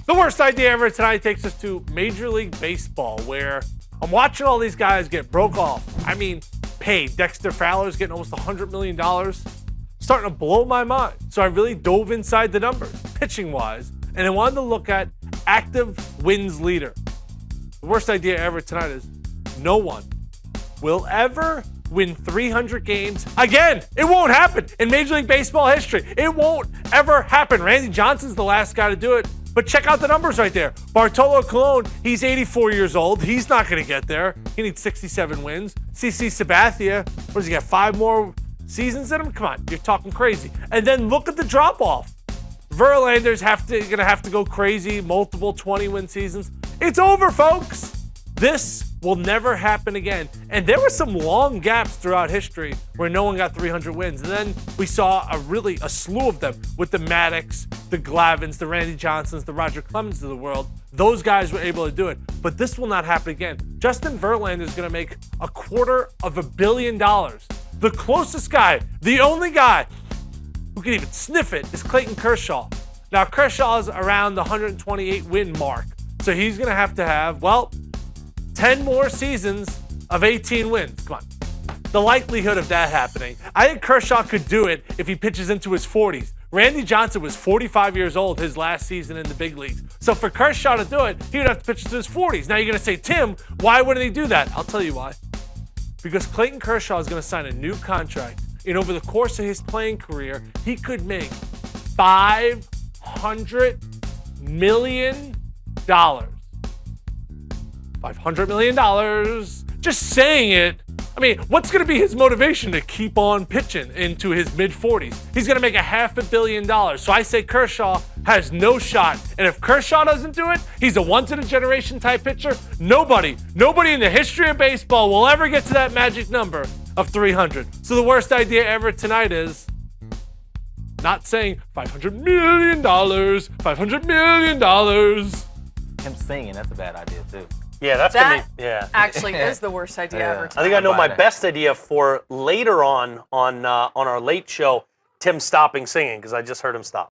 The worst idea ever tonight takes us to Major League Baseball, where I'm watching all these guys get broke off. I mean, paid. Dexter Fowler's getting almost $100 million. Starting to blow my mind. So I really dove inside the numbers, pitching-wise, and I wanted to look at active wins leader. The worst idea ever tonight is no one will ever win 300 games again. It won't happen in Major League Baseball history. It won't ever happen. Randy Johnson's the last guy to do it. But check out the numbers right there. Bartolo Colon, he's 84 years old. He's not going to get there. He needs 67 wins. CC Sabathia, what does he got, 5 more seasons in him? Come on, you're talking crazy. And then look at the drop-off. Verlander's going to have to go crazy, multiple 20-win seasons. It's over, folks. This will never happen again. And there were some long gaps throughout history where no one got 300 wins. And then we saw a slew of them with the Maddox, the Glavins, the Randy Johnsons, the Roger Clemens of the world. Those guys were able to do it. But this will not happen again. Justin Verlander is going to make $250 million. The closest guy, the only guy who can even sniff it, is Clayton Kershaw. Now, Kershaw is around the 128 win mark. So he's going to have, well, 10 more seasons of 18 wins. Come on. The likelihood of that happening. I think Kershaw could do it if he pitches into his 40s. Randy Johnson was 45 years old his last season in the big leagues. So for Kershaw to do it, he would have to pitch into his 40s. Now you're going to say, Tim, why wouldn't he do that? I'll tell you why. Because Clayton Kershaw is going to sign a new contract. And over the course of his playing career, he could make $500 million. $500 million. Just saying it. I mean, what's going to be his motivation to keep on pitching into his mid-40s? He's going to make $500 million. So I say Kershaw has no shot. And if Kershaw doesn't do it, he's a once-in-a-generation type pitcher. Nobody in the history of baseball will ever get to that magic number of 300. So the worst idea ever tonight is not saying $500 million, $500 million. Him singing, that's a bad idea, too. Yeah, that's That gonna be, yeah. actually is the worst idea ever. I think I know my best idea for later on our late show, Tim stopping singing, because I just heard him stop.